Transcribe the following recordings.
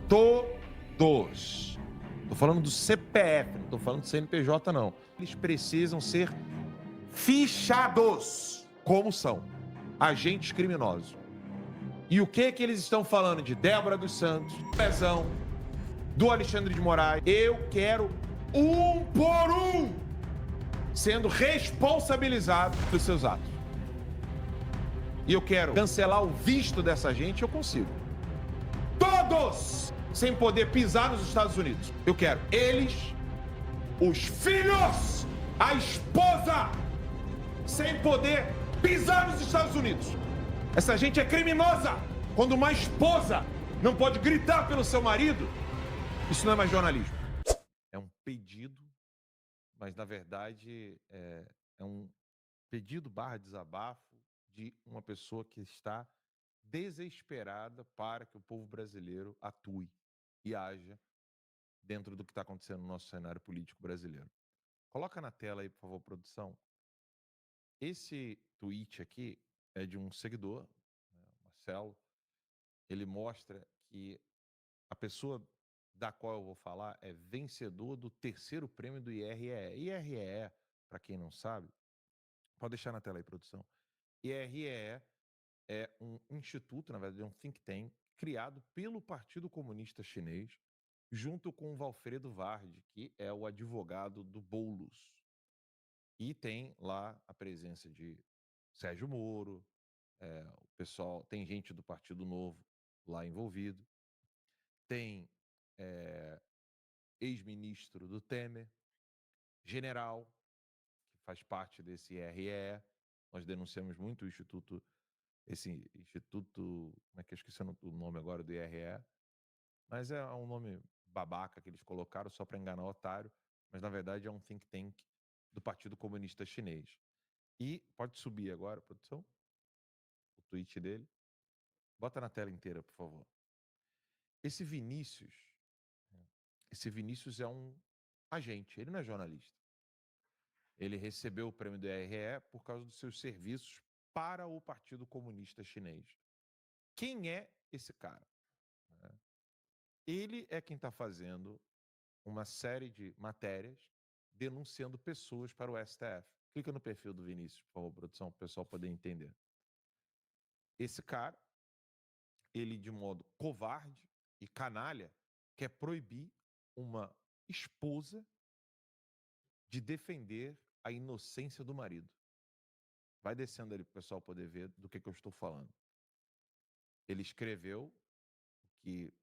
Todos. Estou falando do CPF, não estou falando do CNPJ, não. Eles precisam ser fichados como são agentes criminosos. E o que eles estão falando de Débora dos Santos, Pezão, do Alexandre de Moraes? Eu quero um por um sendo responsabilizado pelos seus atos. E eu quero cancelar o visto dessa gente, eu consigo. Todos sem poder pisar nos Estados Unidos. Eu quero eles, os filhos, a esposa, sem poder pisar nos Estados Unidos. Essa gente é criminosa. Quando uma esposa não pode gritar pelo seu marido, isso não é mais jornalismo. É um pedido, mas na verdade é um pedido / desabafo de uma pessoa que está desesperada para que o povo brasileiro atue e haja dentro do que está acontecendo no nosso cenário político brasileiro. Coloca na tela aí, por favor, produção. Esse tweet aqui é de um seguidor, Marcelo. Ele mostra que a pessoa da qual eu vou falar é vencedor do 3º prêmio do IREE. IREE, para quem não sabe, pode deixar na tela aí, produção. IREE é um instituto, na verdade é um think tank, criado pelo Partido Comunista Chinês, junto com o Valfredo Vardi, que é o advogado do Boulos. E tem lá a presença de Sérgio Moro, o pessoal, tem gente do Partido Novo lá envolvido, tem ex-ministro do Temer, general, que faz parte desse IREE. Nós denunciamos muito esse instituto, como é que eu esqueci o nome agora do IRE, mas é um nome babaca que eles colocaram só para enganar o otário, mas na verdade é um think tank do Partido Comunista Chinês. E pode subir agora, produção, o tweet dele. Bota na tela inteira, por favor. Esse Vinícius é um agente, ele não é jornalista. Ele recebeu o prêmio do IRE por causa dos seus serviços para o Partido Comunista Chinês. Quem é esse cara? Ele é quem está fazendo uma série de matérias denunciando pessoas para o STF. Clica no perfil do Vinícius, por favor, produção, para o pessoal poder entender. Esse cara, ele de modo covarde e canalha, quer proibir uma esposa de defender a inocência do marido. Vai descendo ali para o pessoal poder ver do que eu estou falando. Ele escreveu que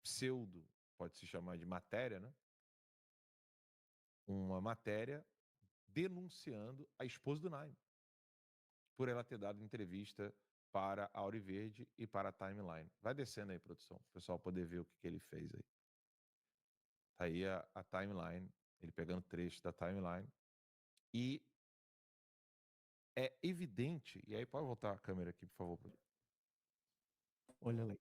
pseudo, pode se chamar de matéria, né? Uma matéria denunciando a esposa do Naime por ela ter dado entrevista para a Auriverde e para a Timeline. Vai descendo aí, produção, para o pessoal poder ver o que ele fez aí. Tá aí a Timeline, ele pegando trecho da Timeline. E é evidente, e aí pode voltar a câmera aqui, por favor. Olha lá.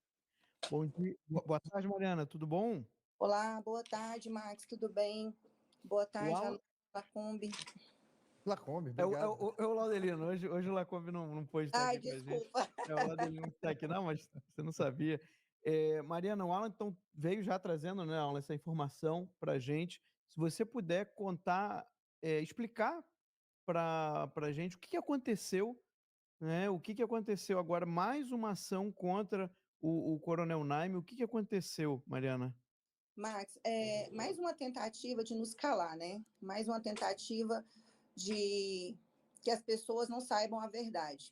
Bom dia. Boa tarde, Mariana, tudo bom? Olá, boa tarde, Max, tudo bem? Boa tarde, Lacombe. Lacombe, obrigado. É o Laudelino, hoje o Lacombe não pôde estar aqui com a gente. Desculpa. É o Laudelino que está aqui, não, mas você não sabia. Mariana, o Alan então veio já trazendo, né, Alan, essa informação para a gente. Se você puder contar, explicar para a gente o que aconteceu, né? O que aconteceu agora? Mais uma ação contra o Coronel Naime. O que aconteceu, Mariana? Max, mais uma tentativa de nos calar, né? Mais uma tentativa de que as pessoas não saibam a verdade.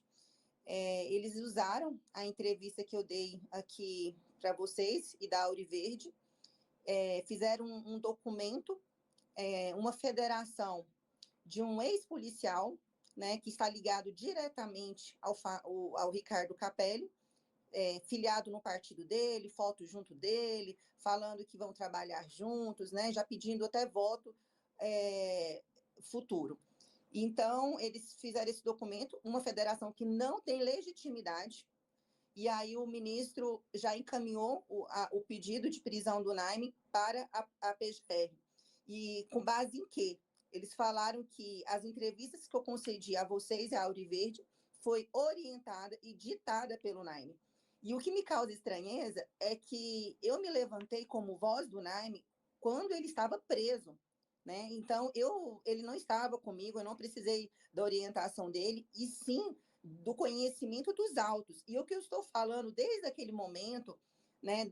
Eles usaram a entrevista que eu dei aqui para vocês e da Auriverde, fizeram um documento, uma federação de um ex-policial, né, que está ligado diretamente ao Ricardo Capelli, filiado no partido dele, foto junto dele, falando que vão trabalhar juntos, né, já pedindo até voto futuro. Então, eles fizeram esse documento, uma federação que não tem legitimidade, e aí o ministro já encaminhou o pedido de prisão do Naime para a PGR. E com base em quê? Eles falaram que as entrevistas que eu concedi a vocês e a Auriverde foi orientada e ditada pelo Naime. E o que me causa estranheza é que eu me levantei como voz do Naime quando ele estava preso, né? Então, ele não estava comigo, eu não precisei da orientação dele, e sim do conhecimento dos autos. E o que eu estou falando desde aquele momento, né,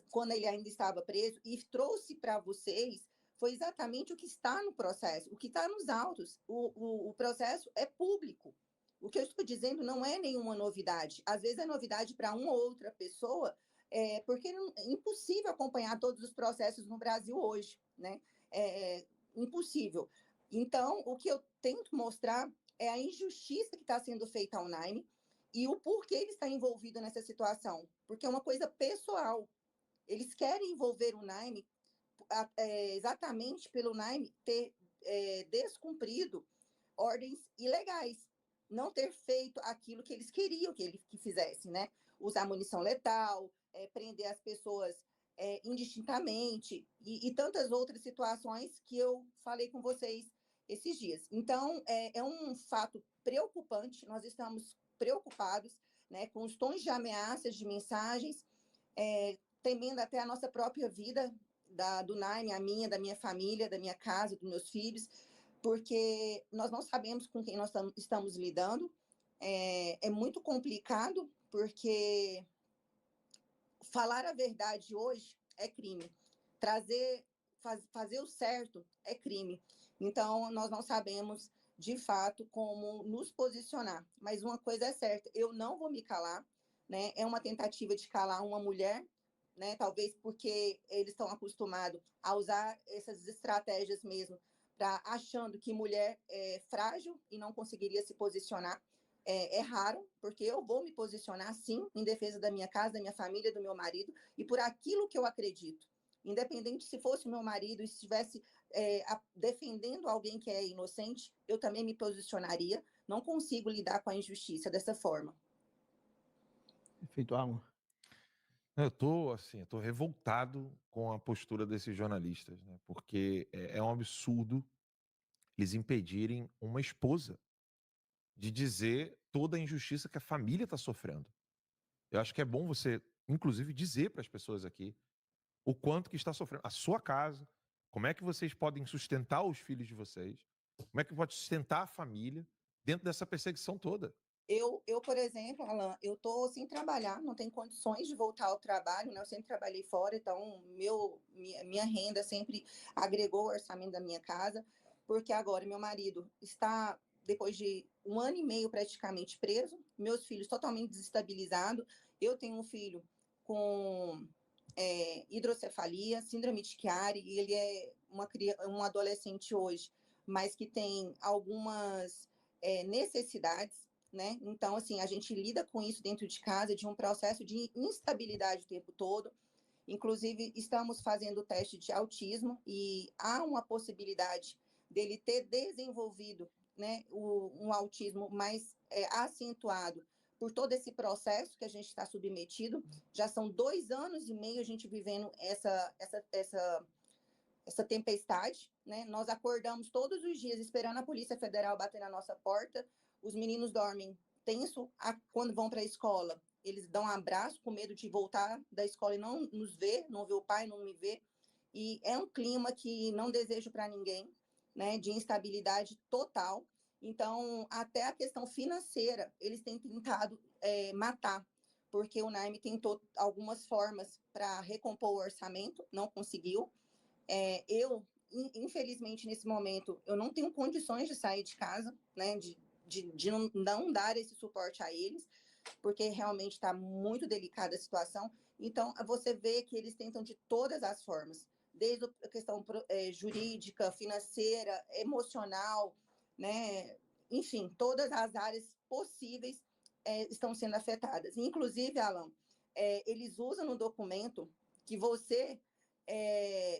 quando ele ainda estava preso, e trouxe para vocês, foi exatamente o que está no processo, o que está nos autos. O processo é público. O que eu estou dizendo não é nenhuma novidade. Às vezes é novidade para uma ou outra pessoa, porque é impossível acompanhar todos os processos no Brasil hoje, né? É impossível. Então, o que eu tento mostrar é a injustiça que está sendo feita ao Naime e o porquê ele está envolvido nessa situação. Porque é uma coisa pessoal. Eles querem envolver o Naime exatamente pelo Naime ter descumprido ordens ilegais, não ter feito aquilo que eles queriam que ele fizesse, né? Usar munição letal, prender as pessoas indistintamente e tantas outras situações que eu falei com vocês esses dias. Então, é um fato preocupante, nós estamos preocupados, né, com os tons de ameaças, de mensagens, temendo até a nossa própria vida, do Naime, a minha, da minha família, da minha casa, dos meus filhos, porque nós não sabemos com quem nós estamos lidando. É muito complicado, porque falar a verdade hoje é crime. Fazer o certo é crime. Então, nós não sabemos, de fato, como nos posicionar. Mas uma coisa é certa, eu não vou me calar, né? É uma tentativa de calar uma mulher, né? Talvez porque eles estão acostumados a usar essas estratégias mesmo, achando que mulher é frágil e não conseguiria se posicionar. É raro, porque eu vou me posicionar, sim, em defesa da minha casa, da minha família, do meu marido, e por aquilo que eu acredito. Independente se fosse o meu marido e estivesse defendendo alguém que é inocente, eu também me posicionaria. Não consigo lidar com a injustiça dessa forma. Perfeito, Alan. Eu tô revoltado com a postura desses jornalistas, né? Porque é um absurdo eles impedirem uma esposa de dizer toda a injustiça que a família está sofrendo. Eu acho que é bom você, inclusive, dizer para as pessoas aqui o quanto que está sofrendo a sua casa, como é que vocês podem sustentar os filhos de vocês, como é que pode sustentar a família dentro dessa perseguição toda. Por exemplo, Alan, eu estou sem trabalhar, não tenho condições de voltar ao trabalho, né? Eu sempre trabalhei fora, então minha renda sempre agregou o orçamento da minha casa, porque agora meu marido está, depois de 1 ano e meio praticamente preso, meus filhos totalmente desestabilizados, eu tenho um filho com hidrocefalia, síndrome de Chiari, e ele é um adolescente hoje, mas que tem algumas necessidades, né? Então, assim, a gente lida com isso dentro de casa, de um processo de instabilidade o tempo todo. Inclusive, estamos fazendo o teste de autismo e há uma possibilidade dele ter desenvolvido, né, um autismo mais acentuado por todo esse processo que a gente está submetido. Já são 2 anos e meio a gente vivendo essa tempestade, né? Nós acordamos todos os dias esperando a Polícia Federal bater na nossa porta. Os meninos dormem tenso quando vão para a escola. Eles dão um abraço com medo de voltar da escola e não nos ver, não ver o pai, não me ver. E é um clima que não desejo para ninguém, né? De instabilidade total. Então, até a questão financeira, eles têm tentado matar, porque o Naime tentou algumas formas para recompor o orçamento, não conseguiu. Infelizmente, nesse momento, eu não tenho condições de sair de casa, né, de não dar esse suporte a eles, porque realmente está muito delicada a situação. Então, você vê que eles tentam de todas as formas, desde a questão jurídica, financeira, emocional, né, enfim, todas as áreas possíveis estão sendo afetadas. Inclusive, Alan, eles usam no documento que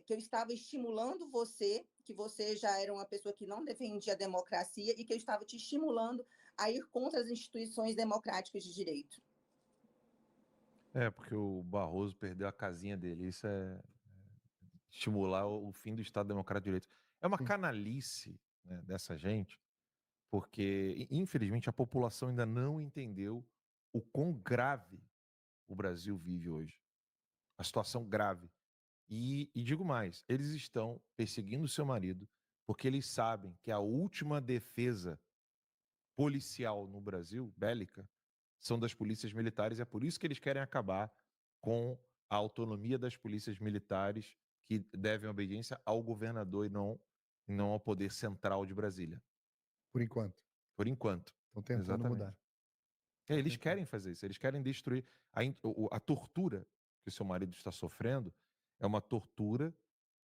que eu estava estimulando você, que você já era uma pessoa que não defendia a democracia e que eu estava te estimulando a ir contra as instituições democráticas de direito. Porque o Barroso perdeu a casinha dele. Isso é estimular o fim do Estado Democrático de Direito. É uma canalice, né, dessa gente, porque, infelizmente, a população ainda não entendeu o quão grave o Brasil vive hoje. A situação grave. E digo mais, eles estão perseguindo seu marido porque eles sabem que a última defesa policial no Brasil, bélica, são das polícias militares. É por isso que eles querem acabar com a autonomia das polícias militares que devem obediência ao governador e não ao poder central de Brasília. Por enquanto. Por enquanto. Estão tentando Exatamente. mudar. Eles querem fazer isso, eles querem destruir. A tortura que o seu marido está sofrendo é uma tortura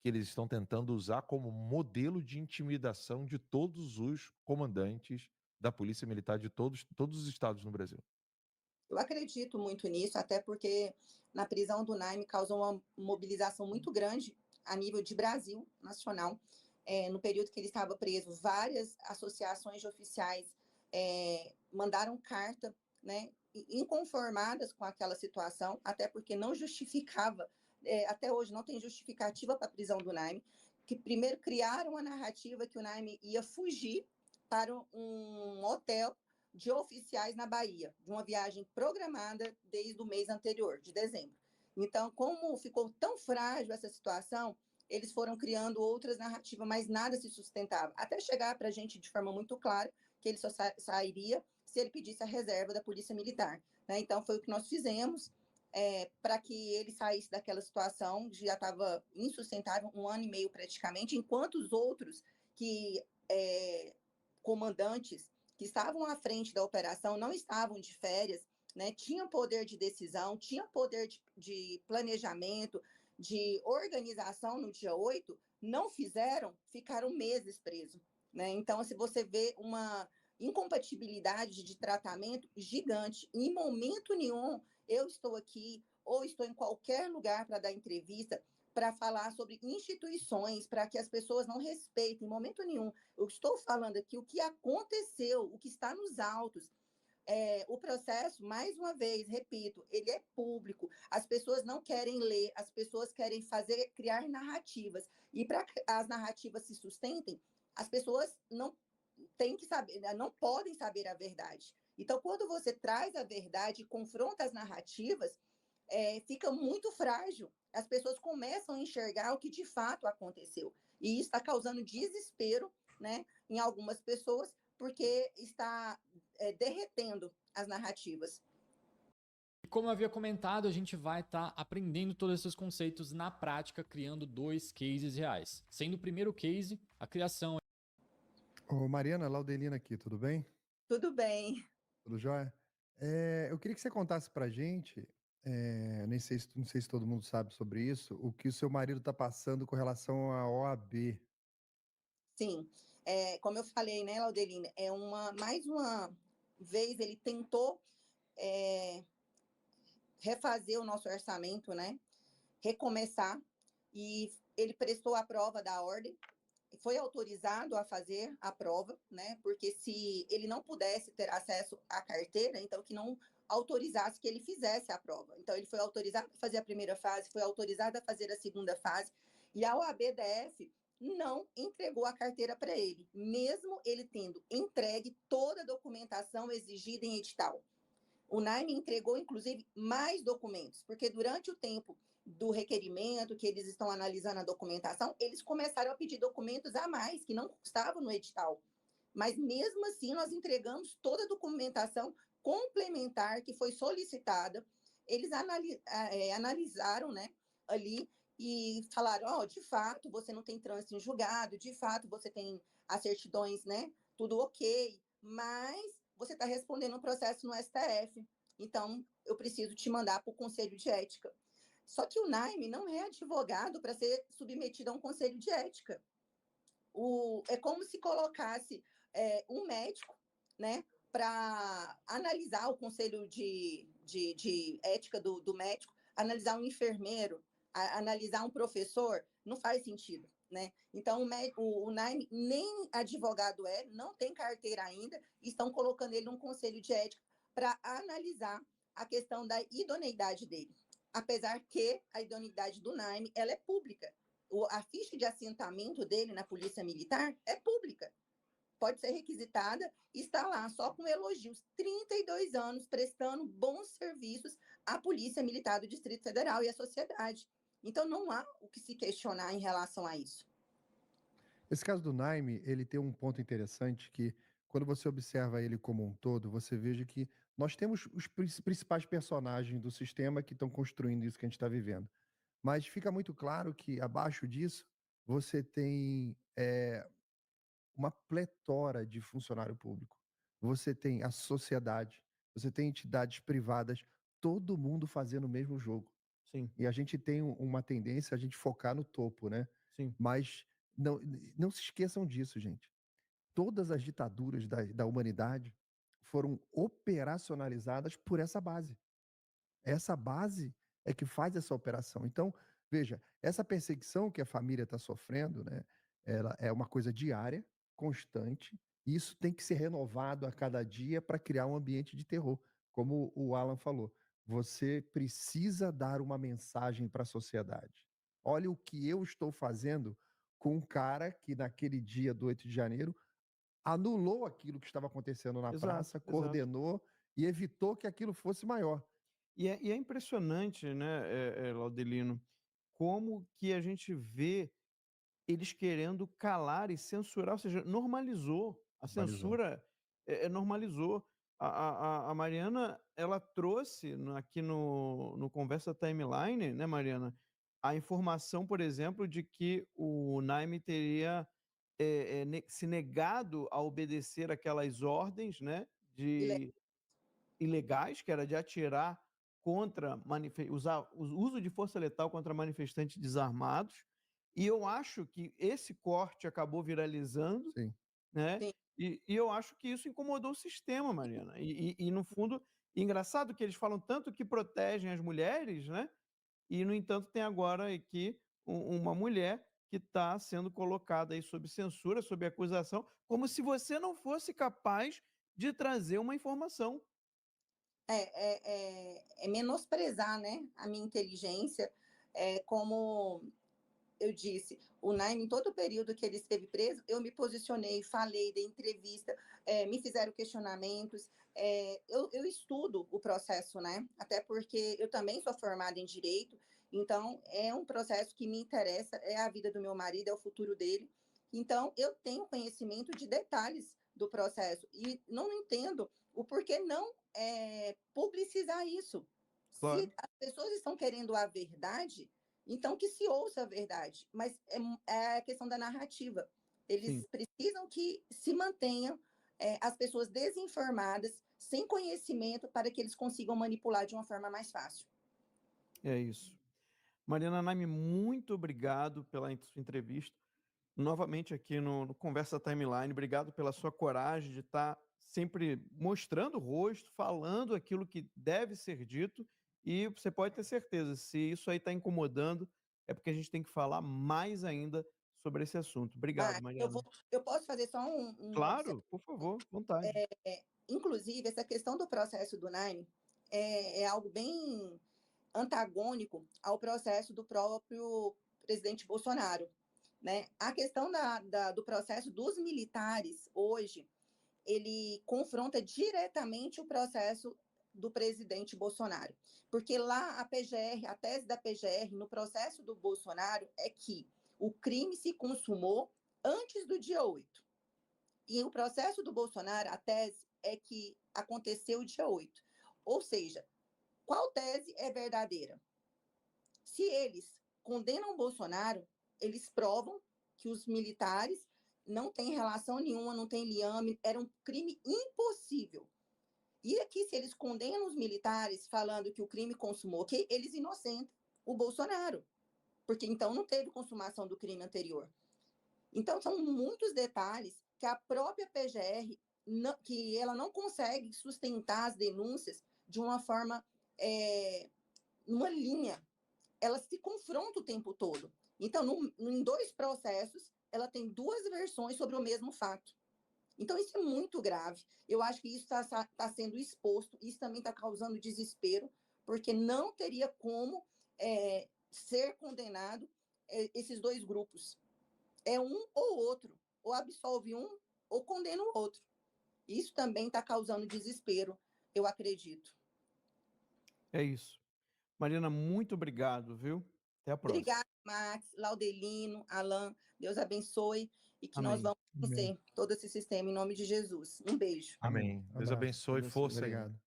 que eles estão tentando usar como modelo de intimidação de todos os comandantes da Polícia Militar de todos os estados no Brasil. Eu acredito muito nisso, até porque na prisão do Naime causou uma mobilização muito grande a nível de Brasil nacional. No período que ele estava preso, várias associações de oficiais mandaram carta, né, inconformadas com aquela situação, até porque não justificava, até hoje não tem justificativa para a prisão do Naime, que primeiro criaram a narrativa que o Naime ia fugir para um hotel de oficiais na Bahia, de uma viagem programada desde o mês anterior, de dezembro. Então, como ficou tão frágil essa situação, eles foram criando outras narrativas, mas nada se sustentava, até chegar para a gente de forma muito clara que ele só sairia se ele pedisse a reserva da Polícia Militar, né? Então, foi o que nós fizemos para que ele saísse daquela situação, já estava insustentável, 1 ano e meio praticamente, enquanto os outros comandantes que estavam à frente da operação não estavam de férias, né? Tinham poder de decisão, tinham poder de planejamento, de organização no dia 8, não fizeram, ficaram meses presos, né? Então, se você vê uma incompatibilidade de tratamento gigante, em momento nenhum eu estou aqui ou estou em qualquer lugar para dar entrevista, para falar sobre instituições, para que as pessoas não respeitem em momento nenhum. Eu estou falando aqui o que aconteceu, o que está nos autos. O processo, mais uma vez, repito, ele é público. As pessoas não querem ler, as pessoas querem criar narrativas. E para que as narrativas se sustentem, as pessoas não têm que saber, não podem saber a verdade. Então, quando você traz a verdade e confronta as narrativas, fica muito frágil. As pessoas começam a enxergar o que de fato aconteceu. E isso está causando desespero, né, em algumas pessoas, porque está derretendo as narrativas. Como eu havia comentado, a gente vai estar aprendendo todos esses conceitos na prática, criando 2 cases reais. Sendo o primeiro case, a criação... Ô, Mariana, Laudelina aqui, tudo bem? Tudo bem. Tudo jóia? Eu queria que você contasse pra gente, não sei se todo mundo sabe sobre isso, o que o seu marido está passando com relação à OAB. Sim, como eu falei, né, Laudelina, mais uma vez ele tentou refazer o nosso orçamento, né, recomeçar, e ele prestou a prova da ordem, foi autorizado a fazer a prova, né, porque se ele não pudesse ter acesso à carteira, então que não autorizasse que ele fizesse a prova. Então ele foi autorizado a fazer a primeira fase, foi autorizado a fazer a segunda fase, e a OAB-DF não entregou a carteira para ele, mesmo ele tendo entregue toda a documentação exigida em edital. O Naime entregou, inclusive, mais documentos, porque durante o tempo do requerimento, que eles estão analisando a documentação, eles começaram a pedir documentos a mais, que não estavam no edital. Mas, mesmo assim, nós entregamos toda a documentação complementar que foi solicitada. Eles analisaram, né, ali e falaram, de fato, você não tem trânsito em julgado, de fato, você tem as certidões, né, tudo ok, mas você está respondendo um processo no STF, então eu preciso te mandar para o Conselho de Ética. Só que o Naime não é advogado para ser submetido a um Conselho de Ética. É como se colocasse um médico, né, para analisar o Conselho de Ética do médico, analisar um enfermeiro, analisar um professor, não faz sentido, né? Então, o Naime nem advogado não tem carteira ainda, estão colocando ele num Conselho de Ética para analisar a questão da idoneidade dele. Apesar que a idoneidade do Naime, ela é pública. A ficha de assentamento dele na Polícia Militar é pública. Pode ser requisitada e está lá, só com elogios. 32 anos prestando bons serviços a Polícia Militar do Distrito Federal e a sociedade. Então, não há o que se questionar em relação a isso. Esse caso do Naime, ele tem um ponto interessante que, quando você observa ele como um todo, você veja que nós temos os principais personagens do sistema que estão construindo isso que a gente está vivendo. Mas fica muito claro que, abaixo disso, você tem uma pletora de funcionário público. Você tem a sociedade, você tem entidades privadas, todo mundo fazendo o mesmo jogo. Sim, E a gente tem uma tendência a gente focar no topo, né? sim. Mas não se esqueçam disso, gente. Todas as ditaduras da humanidade foram operacionalizadas por essa base. Essa base é que faz essa operação. Então, veja, essa perseguição que a família está sofrendo, né, ela é uma coisa diária, constante, e isso tem que ser renovado a cada dia para criar um ambiente de terror. Como o Alan falou, você precisa dar uma mensagem para a sociedade. Olha o que eu estou fazendo com um cara que, naquele dia do 8 de janeiro, anulou aquilo que estava acontecendo na Exato, praça, exato. coordenou e evitou que aquilo fosse maior. E é impressionante, né, Laudelino, como que a gente vê eles querendo calar e censurar, ou seja, normalizou. A Normalizou. censura normalizou. A Mariana, ela trouxe aqui no Conversa Timeline, né, Mariana, a informação, por exemplo, de que o Naime teria se negado a obedecer aquelas ordens, né, de ilegais, que era de atirar contra usar o uso de força letal contra manifestantes desarmados. E eu acho que esse corte acabou viralizando, Sim. né? Sim. E eu acho que isso incomodou o sistema, Mariana. E no fundo, engraçado que eles falam tanto que protegem as mulheres, né? E, no entanto, tem agora aqui uma mulher que está sendo colocada aí sob censura, sob acusação, como se você não fosse capaz de trazer uma informação. É menosprezar, né, a minha inteligência, como eu disse, o Naime, em todo o período que ele esteve preso, eu me posicionei, falei, dei entrevista, me fizeram questionamentos, eu estudo o processo, né, até porque eu também sou formada em Direito, então é um processo que me interessa, é a vida do meu marido, é o futuro dele, então eu tenho conhecimento de detalhes do processo, e não entendo o porquê não publicizar isso. Claro. Se as pessoas estão querendo a verdade, então que se ouça a verdade, mas é a questão da narrativa. Sim. Eles precisam que se mantenham as pessoas desinformadas, sem conhecimento, para que eles consigam manipular de uma forma mais fácil. É isso. Mariana Naime, muito obrigado pela sua entrevista. Novamente aqui no Conversa Timeline, obrigado pela sua coragem de estar sempre mostrando o rosto, falando aquilo que deve ser dito, e você pode ter certeza, se isso aí está incomodando, é porque a gente tem que falar mais ainda sobre esse assunto. Obrigado, Mariana. Eu posso fazer só uma Claro, observação? por favor, vontade. Inclusive, essa questão do processo do Naime é algo bem antagônico ao processo do próprio presidente Bolsonaro, né? A questão do processo dos militares hoje, ele confronta diretamente o processo do presidente Bolsonaro, porque lá a tese da PGR no processo do Bolsonaro é que o crime se consumou antes do dia 8. E o processo do Bolsonaro, a tese é que aconteceu dia 8. Ou seja, qual tese é verdadeira? Se eles condenam o Bolsonaro, eles provam que os militares não têm relação nenhuma, não tem liame, era um crime impossível. E aqui, se eles condenam os militares falando que o crime consumou, que eles inocentam o Bolsonaro, porque então não teve consumação do crime anterior. Então, são muitos detalhes que a própria PGR, que ela não consegue sustentar as denúncias de uma forma, numa linha. Ela se confronta o tempo todo. Então, em 2 processos, ela tem 2 versões sobre o mesmo fato. Então, isso é muito grave. Eu acho que isso está sendo exposto, isso também está causando desespero, porque não teria como ser condenado esses 2 grupos. É um ou outro, ou absolve um, ou condena o outro. Isso também está causando desespero, eu acredito. É isso. Mariana, muito obrigado, viu? Até a próxima. Obrigada, Max, Laudelino, Alan. Deus abençoe e que nós Amém. vamos vencer todo esse sistema em nome de Jesus. Um beijo. Amém. Deus Abraço. abençoe, Deus força aí. Obrigado.